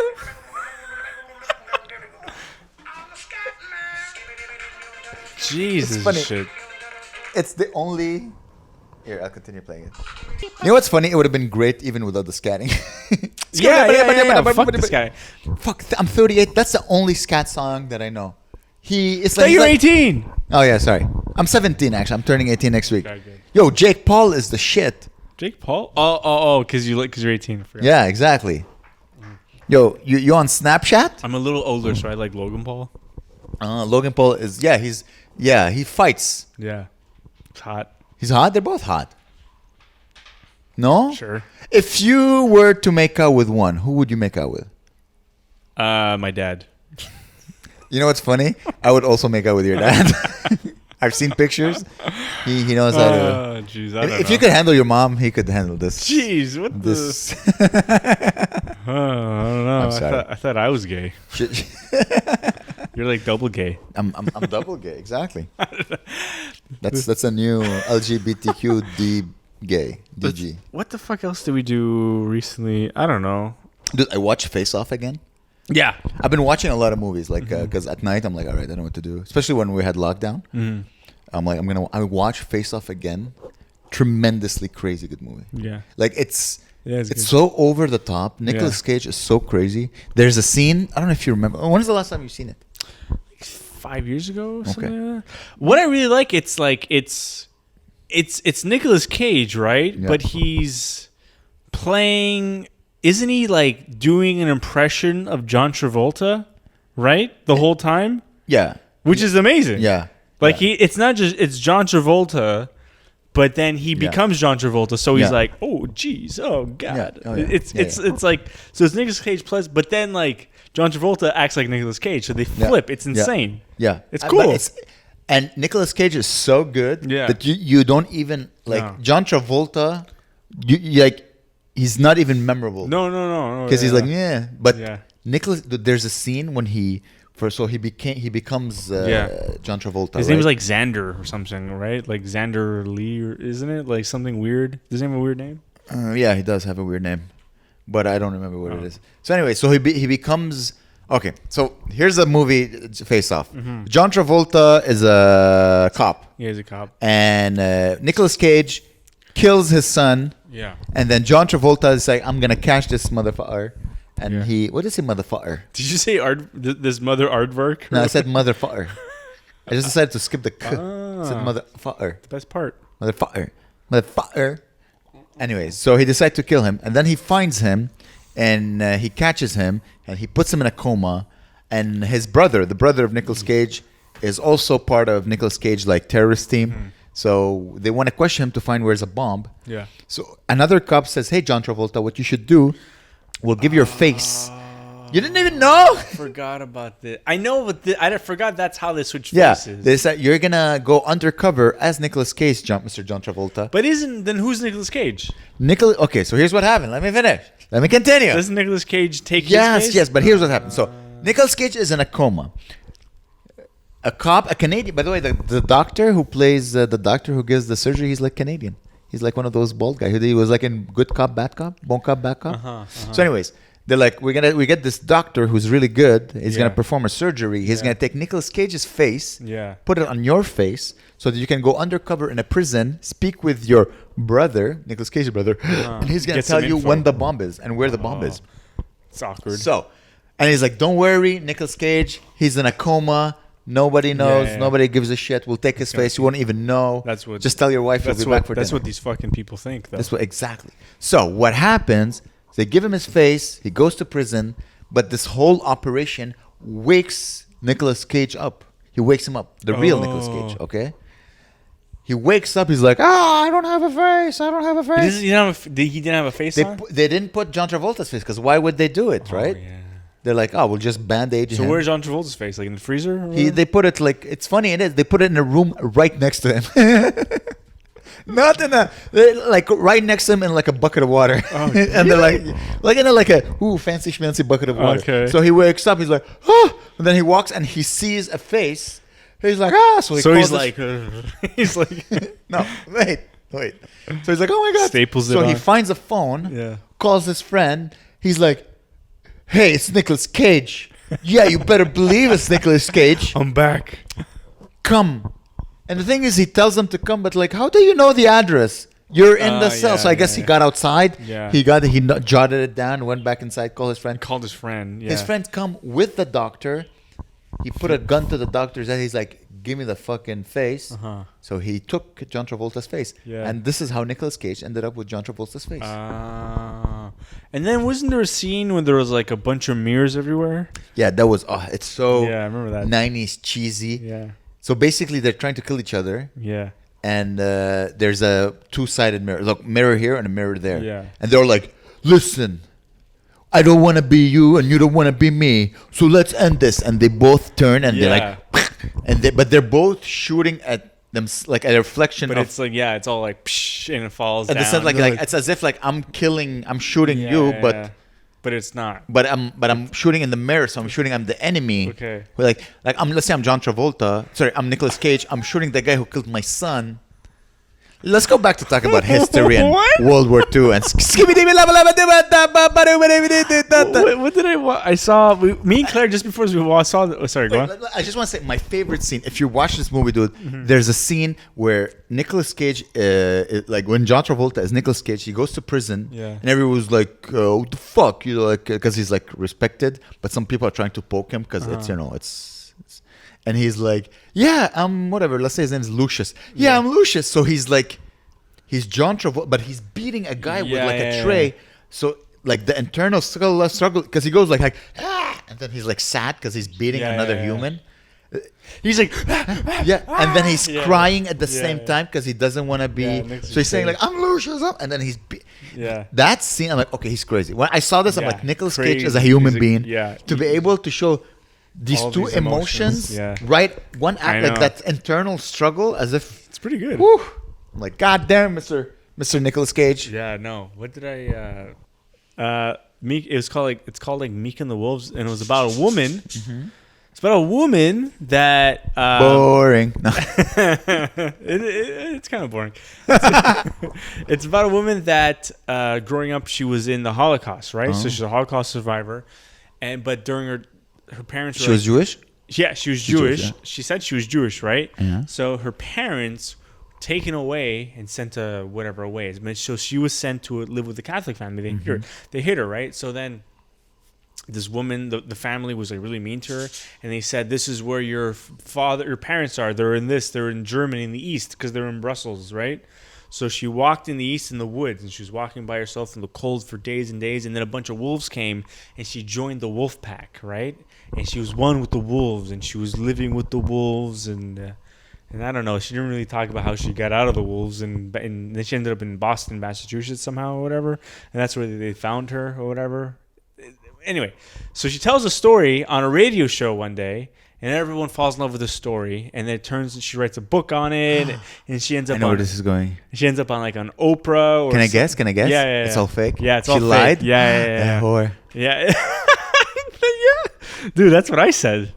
Jesus, It's funny. shit. It's the only. Here, I'll continue playing it. You know what's funny? It would have been great even without the scatting. Yeah. Fuck this guy. Fuck, I'm 38. That's the only scat song that I know. It's So you're 18. Oh yeah, sorry. I'm 17 actually. I'm turning 18 next week. Okay, good. Yo, Jake Paul is the shit. Jake Paul? Oh, because you're 18. I forgot. Yeah, exactly. Yo, you on Snapchat? I'm a little older, so I like Logan Paul. Logan Paul is he fights. Yeah, it's hot. He's hot. They're both hot. No? Sure. If you were to make out with one, who would you make out with? My dad. You know what's funny? I would also make out with your dad. I've seen pictures. He knows how to. Oh, jeez. I don't If know. you could handle your mom, he could handle this. Jeez, what This. I don't know. I'm sorry. I thought I was gay. You're like double gay. I'm double gay. Exactly. That's a new LGBTQ gay. DG. What the fuck else did we do recently? I don't know. Dude, I watched Face Off again. Yeah. I've been watching a lot of movies, like because at night I'm like, all right, I don't know what to do. Especially when we had lockdown. Mm-hmm. I'm like, I watch Face Off again. Tremendously crazy good movie. Yeah. Like it's good. so over the top. Nicolas Cage is so crazy. There's a scene. I don't know if you remember. When is the last time you've seen it? 5 years ago. Something like that. What I really like, it's Nicolas Cage, right? Yeah. But he's playing. Isn't he like doing an impression of John Travolta, right? The whole time, Yeah. which is amazing. Yeah. Like yeah. it's John Travolta, but then he becomes John Travolta. So he's Yeah. like, oh geez, oh god. Yeah. Oh, yeah. It's like, so it's Nicolas Cage plus, but then like John Travolta acts like Nicolas Cage, so they flip. It's insane. Yeah. It's cool. And Nicolas Cage is so good that you don't even like John Travolta. You like he's not even memorable. No. Because he's like but Yeah. Nicolas. There's a scene when he becomes John Travolta. His name is like Xander or something, right? Like Xander Lee, isn't it? Like something weird. Does he have a weird name? Yeah, he does have a weird name, but I don't remember what it is. So anyway, so he becomes okay. So here's a movie Face Off. Mm-hmm. John Travolta is a cop, Yeah, he's a cop. and Nicolas Cage kills his son. Yeah. And then John Travolta is like, I'm gonna catch this motherfucker. And Yeah. what is he, motherfucker? Did you say this mother aardvark? No, I said motherfucker. I just decided to skip the I said Ah. motherfucker. The best part. Motherfucker. Anyways, so he decides to kill him. And then he finds him and he catches him and he puts him in a coma. And his brother, the brother of Nicolas Cage, is also part of Nicolas Cage like terrorist team. So they want to question him to find where's a bomb. Yeah. So another cop says, hey, John Travolta, what you should do, we'll give your face. You didn't even know? Forgot about this. I know, but I forgot that's how they switch Yeah. faces. They said you're going to go undercover as Nicolas Cage, Mr. John Travolta. But then who's Nicolas Cage? Okay, so here's what happened. Let me finish. Let me continue. Doesn't Nicolas Cage take his face? Yes, but here's what happened. So Nicolas Cage is in a coma. A cop, a Canadian. By the way, the doctor who plays the doctor who gives the surgery, he's like Canadian. He's like one of those bald guys. He was like in Good Cop, Bad Cop, Bon Cop, Bad Cop. So, anyways, they're like, we get this doctor who's really good. He's gonna perform a surgery. He's gonna take Nicolas Cage's face, put it on your face, so that you can go undercover in a prison, speak with your brother, Nicolas Cage's brother, and he's gonna Get tell some you info. when the bomb is and where the bomb is. It's awkward. So, and he's like, don't worry, Nicolas Cage, he's in a coma. Nobody knows. Yeah. Nobody gives a shit. We'll take his face. You won't even know. That's what. Just tell your wife we'll be back for dinner. That's what these fucking people think, though. That's what exactly. So what happens? They give him his face. He goes to prison. But this whole operation wakes Nicolas Cage up. He wakes him up. The real Nicolas Cage. Okay. He wakes up. He's like, I don't have a face. I don't have a face. He didn't have a face on? They didn't put John Travolta's face because why would they do it, right? Yeah. They're like, oh, we'll just bandage So him. where's John Travolta's face? Like in the freezer? Or They put it like, it's funny, it is. They put it in a room right next to him. Not in a, like right next to him in like a bucket of water. Oh, and they're like in a, like a, fancy schmancy bucket of water. Okay. So he wakes up, he's like, oh, and then he walks and he sees a face. He's like, ah, so he's like, he's like, no, wait. So he's like, oh my God. Staples it So he on. finds a phone, Yeah. calls his friend. He's like, hey, it's Nicolas Cage. Yeah, you better believe it's Nicolas Cage. I'm back. Come. And the thing is, he tells them to come, but like, how do you know the address? You're in the cell. Yeah, So I guess he yeah. got outside. Yeah. He jotted it down, went back inside, called his friend. Called his friend. Yeah. His friend come with the doctor. He put a gun to the doctor's head. He's like, give me the fucking face. Uh-huh. So he took John Travolta's face. Yeah. And this is how Nicolas Cage ended up with John Travolta's face. And then wasn't there a scene when there was like a bunch of mirrors everywhere? Yeah, that was, it's so Yeah, I remember that. 90s cheesy. Yeah. So basically, they're trying to kill each other. Yeah. And there's a two-sided mirror. Look, mirror here and a mirror there. Yeah. And they're like, listen, I don't want to be you and you don't want to be me. So let's end this. And they both turn and they're like, but they're both shooting at them like a reflection But of. it's like, yeah, it's all like, psh, and it falls At down. the sense, like it's as if like I'm shooting you, but it's not. but I'm shooting in the mirror, so I'm the enemy. Okay. But let's say I'm John Travolta. Sorry, I'm Nicolas Cage. I'm shooting the guy who killed my son. Let's go back to talk about history and What? World War II and What did I watch? I saw me and Claire just before we saw. Sorry, go on. I just want to say my favorite scene. If you watch this movie, dude, there's a scene where Nicolas Cage, like when John Travolta is Nicolas Cage, he goes to prison, Yeah. and everyone's like, "What the fuck?" You know, like because he's like respected, but some people are trying to poke him because it's. And he's like, yeah, whatever. Let's say his name is Lucius. Yeah, I'm Lucius. So he's like, he's John Travolta, but he's beating a guy with like a tray. So like the internal struggle, because he goes like, and then he's like sad because he's beating another human. He's like, Yeah, and then he's crying at the same yeah. time because he doesn't want to be. Yeah, So he's saying like, I'm Lucius, and then he's. yeah. That scene, I'm like, okay, he's crazy. When I saw this, I'm Yeah, like, Nicolas crazy. Cage is a human He's a- being. yeah. To be able to show these All two these emotions, emotions, yeah. right? One I act like know. that internal struggle, as if, It's pretty good. whew, I'm like, God damn, Mr. Nicolas Cage. Yeah, no. What did I? Meek. It's called like Meek and the Wolves, and it was about a woman. Mm-hmm. It's about a woman that. Boring. No. It's kind of boring. It's about a woman that growing up she was in the Holocaust, right? So she's a Holocaust survivor, but during her parents were She was Jewish? Yeah, she was She's Jewish, Jewish. yeah. She said she was Jewish, right? Yeah. So her parents taken away and sent to whatever away. So she was sent to live with the Catholic family. They hit her, right? So then this woman, the family was like really mean to her, and they said, "This is where your parents are. They're in Germany in the east because they're in Brussels, right?" So she walked in the east in the woods, and she was walking by herself in the cold for days and days, and then a bunch of wolves came, and she joined the wolf pack, right? And she was one with the wolves, and she was living with the wolves, and I don't know. She didn't really talk about how she got out of the wolves, and then she ended up in Boston, Massachusetts somehow or whatever, and that's where they found her or whatever. Anyway, so she tells a story on a radio show one day, and everyone falls in love with the story, and then it turns and she writes a book on it, and she ends up I know where this is going. she ends up on like on Oprah. Or Can I guess? Yeah. It's all fake? Yeah, it's she all fake. lied? Yeah. Whore. Yeah. Yeah. Dude, that's what I said.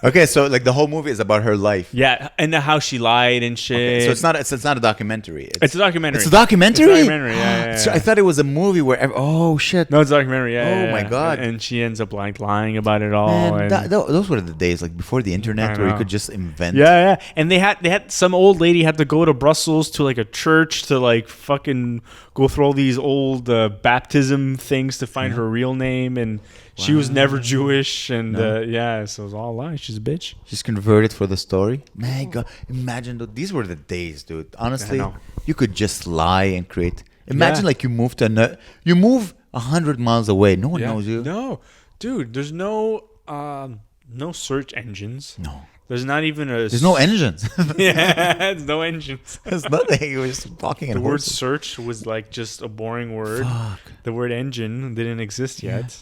Okay, so like the whole movie is about her life. Yeah, and how she lied and shit. Okay, so it's not a documentary. It's a documentary. It's a documentary? It's a documentary, yeah. So I thought it was a movie where oh shit. No, it's a documentary, yeah. Oh yeah, my yeah. God. And she ends up like lying about it all. Man, and, those were the days like before the internet I where you know. could just invent. yeah. And they had some old lady had to go to Brussels to like a church to like fucking go through all these old baptism things to find her real name, and she was never Jewish, and yeah, so it was all a lie. She's a bitch. She's converted for the story. My God, imagine these were the days, dude. Honestly, know. you could just lie and create. Imagine Yeah. like you move 100 miles away. No one knows you. No, dude, there's no search engines. No. There's not even a. There's no engines. Yeah, there's no engines. There's nothing. You were just talking in The word horses. search was like just a boring word. Fuck. The word engine didn't exist yet.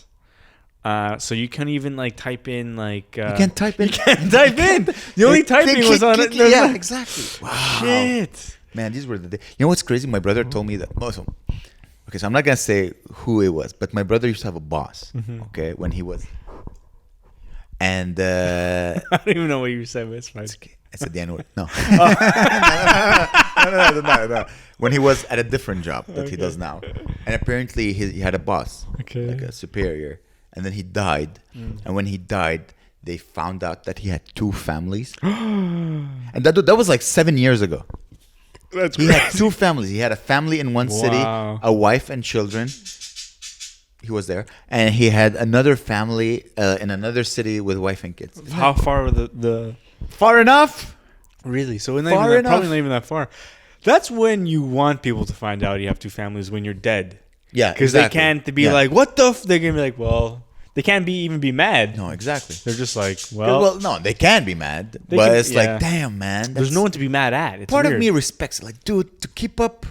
So you can't even like type in like. You can't type in. Type in. The only typing was on it. Yeah, exactly. Wow. Shit. Man, these were the days. You know what's crazy? My brother told me that. Okay, so I'm not gonna say who it was, but my brother used to have a boss. Okay, when he was. And I don't even know what you said, but it's fine. I said the N word. No. No. When he was at a different job that he does now, and apparently he had a boss, like a superior, and then he died. And when he died, they found out that he had 2 families, and that was like 7 years ago. That's he had 2 families. He had a family in one city, a wife and children. He was there, and he had another family in another city with wife and kids. How far were the far enough? Really? So Far enough. Probably not even that far. That's when you want people to find out you have 2 families when you're dead. Yeah, because they can't be like, what the? They're gonna be like, well, they can't even be mad. No, exactly. They're just like, well, no, they can be mad, but it's like, damn, man. There's no one to be mad at. It's part weird. of me respects it. Like, dude, to keep up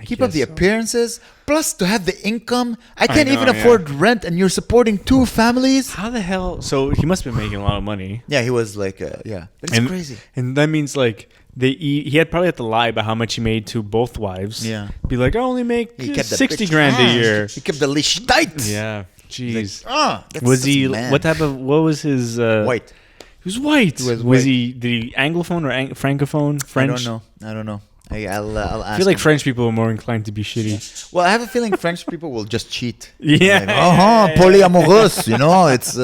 the appearances, plus to have the income. I can't even afford rent, and you're supporting 2 families. How the hell? So he must have been making a lot of money. Yeah, he was like, but it's crazy. And that means like he had probably had to lie about how much he made to both wives. Yeah, be like, I only make 60 grand a year. He kept the leash tight. Yeah, jeez. Like, was he? Man. What was his? White. He was white. Was he? Did he anglophone or francophone? French? I don't know. I'll ask. I feel like French people are more inclined to be shitty. Well, I have a feeling French people will just cheat. Yeah. Like, polyamorous. You know, it's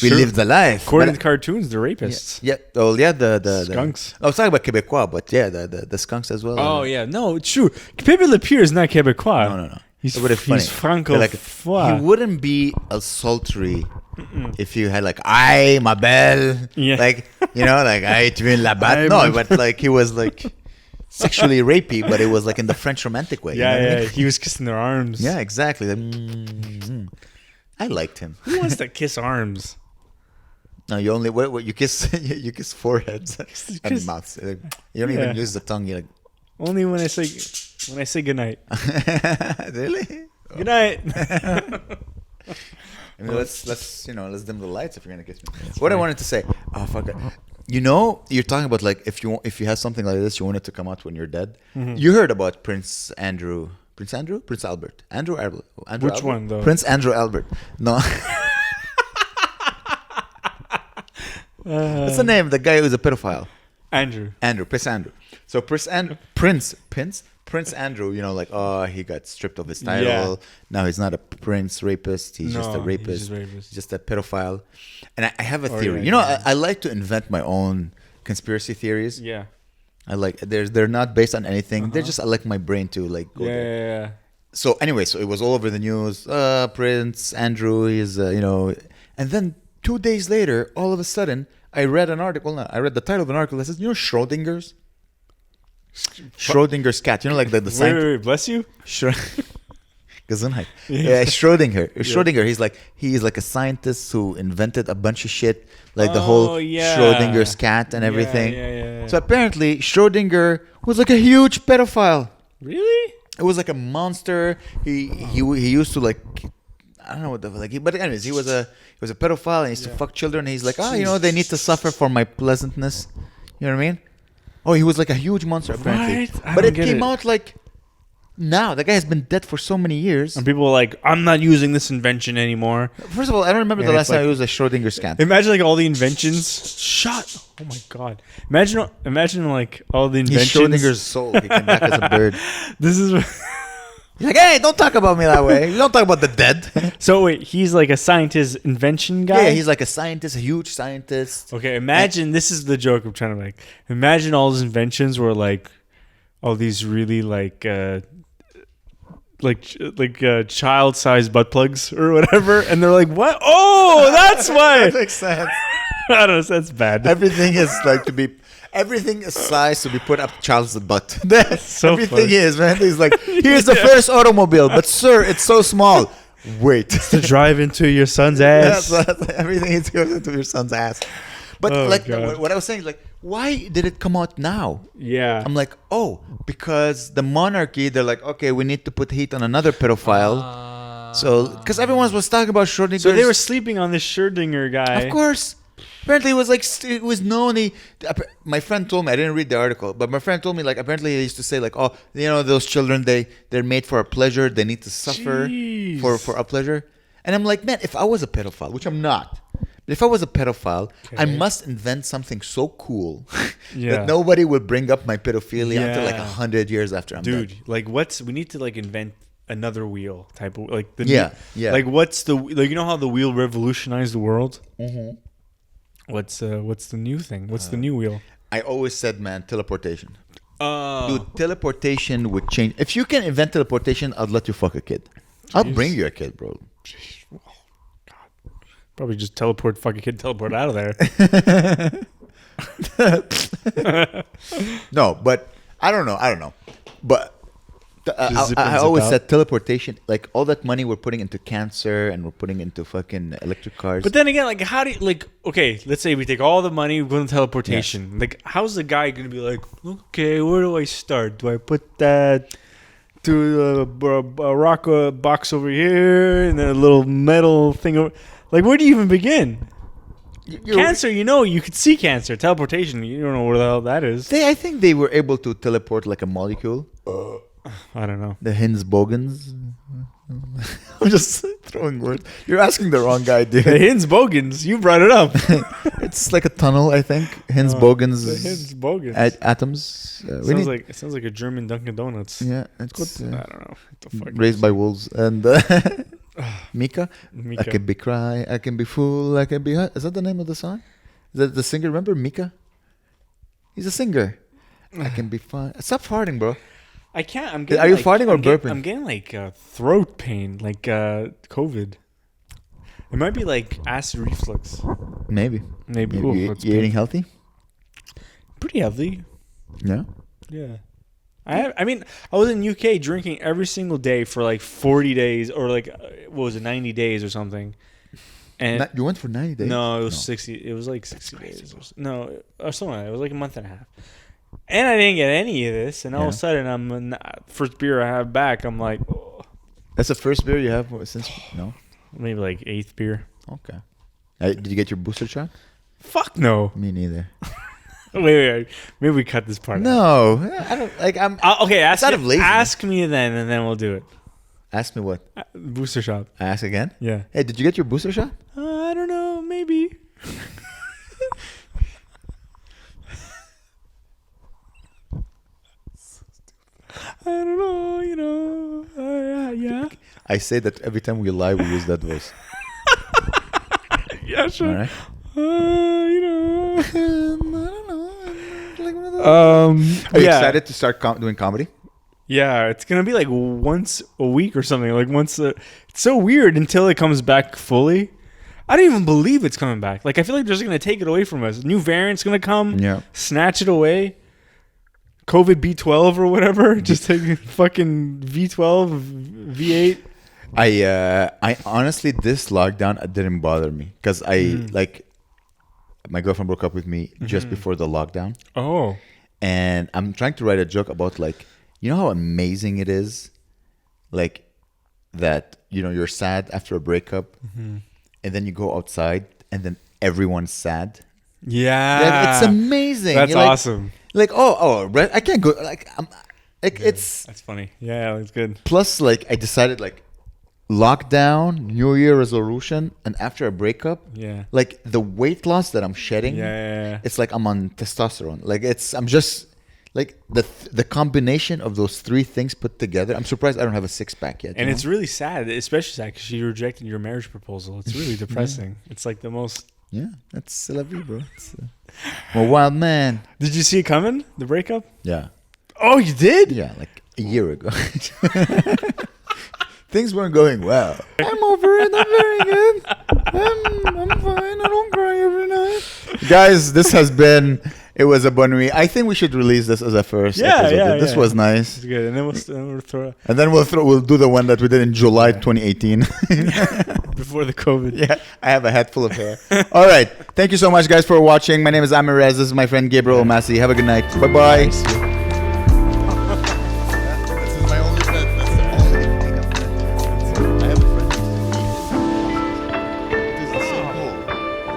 we live the life. According to cartoons, they're rapists. Yeah. Oh, yeah. The skunks. I was talking about Quebecois, but yeah, the skunks as well. Oh yeah, no, it's true. Pepe Le Pew is not Quebecois. No. He's francophone. Like, he wouldn't be a sultry if you had like, "Aïe, ma belle." Yeah. Like, you know, like, "Aïe, tu viens la battre." No, but like he was like sexually rapey, but it was like in the French romantic way. Yeah, you know what I mean? He was kissing their arms. Yeah, exactly. I liked him. Who wants to kiss arms? No, you only what you kiss you kiss foreheads and mouths. You don't even use the tongue. You like only when I say goodnight. Really? Good night. I mean, let's dim the lights if you're gonna kiss me. What I wanted to say. Oh fuck it. You know, you're talking about like if you have something like this, you want it to come out when you're dead. You heard about Prince Albert. Which Albert? One though? Prince Andrew Albert. No. What's the name? The guy who's a pedophile. Prince Andrew. So Prince Andrew, you know, like, oh, he got stripped of his title. Yeah. Now he's not a prince rapist. He's just a rapist. He's just a pedophile. And I have a theory. I like to invent my own conspiracy theories. Yeah. I like, they're not based on anything. They're just, I like my brain to like go there. Yeah. So anyway, so it was all over the news. Prince Andrew is, and then 2 days later, all of a sudden, I read an article. I read the title of an article that says, Schrodinger's cat. You know, like the wait, bless you. Gesundheit. Yeah, Schrodinger. He's like a scientist who invented a bunch of shit, like the whole Schrodinger's cat and everything. Yeah. So apparently, Schrodinger was like a huge pedophile. Really? It was like a monster. He used to like, I don't know what the like. But anyways, he was a pedophile and he used to fuck children. And he's like, they need to suffer for my pleasantness. You know what I mean? Oh, he was like a huge monster apparently. But it came out like now. The guy has been dead for so many years. And people were like, I'm not using this invention anymore. First of all, I don't remember the last time I used a Schrodinger's cat. Imagine like all the inventions. Oh my god. Imagine like all the inventions. He's Schrodinger's soul. He came back as a bird. This is He's like, hey, don't talk about me that way. You don't talk about the dead. So wait, he's like a scientist invention guy? Yeah, he's like a scientist, a huge scientist. Okay, imagine, this is the joke I'm trying to make. Imagine all his inventions were like all these really like child-sized butt plugs or whatever, and they're like, what? Oh, that's why. That makes sense. I don't know, that's bad. Everything is sized to be put up child's butt. That's so everything funny. Is, man. He's like, here's the first automobile, but sir, it's so small. Wait. To drive into your son's ass. Everything goes into your son's ass. But what I was saying is like, why did it come out now? Yeah. I'm like, because the monarchy, they're like, okay, we need to put heat on another pedophile. So, because everyone was talking about Schrodinger's. So they were sleeping on this Schrödinger guy. Of course. Apparently, it was like it was known. My friend told me, I didn't read the article, but my friend told me like apparently they used to say like, oh, you know, those children they're made for a pleasure. They need to suffer for a pleasure. And I'm like, man, if I was a pedophile, which I'm not, but if I was a pedophile, I must invent something so cool that nobody will bring up my pedophilia until like 100 years after I'm dead. Dude, like we need to like invent another wheel type of like the yeah. Like what's the like you know how the wheel revolutionized the world? Mm-hmm. What's the new thing? What's the new wheel? I always said, man, teleportation. Dude, teleportation would change. If you can invent teleportation, I'll let you fuck a kid. I'll bring you a kid, bro. Oh, God. Probably just fuck a kid, teleport out of there. No, but I don't know. But I always said teleportation, like all that money we're putting into cancer and we're putting into fucking electric cars. But then again, like how do you, like, okay, let's say we take all the money, we put in teleportation. Yes. Like how's the guy going to be like, okay, where do I start? Do I put that to a rock box over here and then a little metal thing over? Like where do you even begin? Cancer, you could see cancer. Teleportation, you don't know where the hell that is. I think they were able to teleport like a molecule. I don't know. The Higgs-Bogans. I'm just throwing words. You're asking the wrong guy, dude. The Higgs-Bogans. You brought it up. It's like a tunnel, I think. Higgs-Bogans. The Higgs-Bogans. Atoms. It sounds like a German Dunkin' Donuts. Yeah, it's. I don't know. What the fuck raised by wolves and Mika. I can be cry. I can be fool. I can be hot. Is that the name of the song? Is that the singer? Remember Mika? He's a singer. I can be fine. Stop farting, bro. I can't. Are you farting or burping? I'm getting like throat pain, like COVID. It might be like acid reflux. Maybe. Ooh, you're eating healthy? Pretty healthy. Yeah. Yeah. I mean, I was in UK drinking every single day for like 40 days or like, what was it, 90 days or something. And you went for 90 days? No, it was 60. It was like 60 days. Or something like that. It was like a month and a half. And I didn't get any of this. And all of a sudden, first beer I have back, I'm like, oh. That's the first beer you have since? No? Maybe like 8th beer. Okay. Did you get your booster shot? Fuck no. Me neither. Wait. Maybe we cut this part out. No. I don't, like, I'm... okay, ask me then, and then we'll do it. Ask me what? Booster shot. I ask again? Yeah. Hey, did you get your booster shot? I don't know. Maybe. I don't know, yeah. I say that every time we lie, we use that voice. Yeah, sure. All right. I don't know. Are you excited to start doing comedy? Yeah, it's gonna be like once a week or something. Like it's so weird until it comes back fully. I don't even believe it's coming back. Like I feel like they're just gonna take it away from us. New variant's gonna come, snatch it away. COVID B12 or whatever, just take fucking V12, V8. I honestly, this lockdown didn't bother me because like my girlfriend broke up with me just before the lockdown. Oh, and I'm trying to write a joke about like, you know how amazing it is, like that you're sad after a breakup, and then you go outside and then everyone's sad. Yeah, like, it's amazing. That's awesome. Like I can't go. Like it's. That's funny. Yeah, that's good. Plus, like I decided like lockdown, New Year resolution, and after a breakup, like the weight loss that I'm shedding, it's like I'm on testosterone. Like I'm just like the combination of those three things put together. I'm surprised I don't have a 6-pack yet. And it's really sad, especially sad because she rejected your marriage proposal. It's really depressing. It's like the most. Yeah, that's la vie, bro. I'm a wild man. Did you see it coming? The breakup? Yeah. Oh, you did? Yeah, like a year ago. Things weren't going well. I'm over it. I'm very good. I'm fine. I don't cry every night. Guys, this has been... It was a Bonne Nuit. I think we should release this as a first episode. Yeah, this was nice. It's good. And then we'll throw... And then we'll do the one that we did in July 2018. Before the COVID. Yeah, I have a head full of hair. All right. Thank you so much, guys, for watching. My name is Amer. This is my friend Gabriel Omasi. Have a good night. Bye-bye.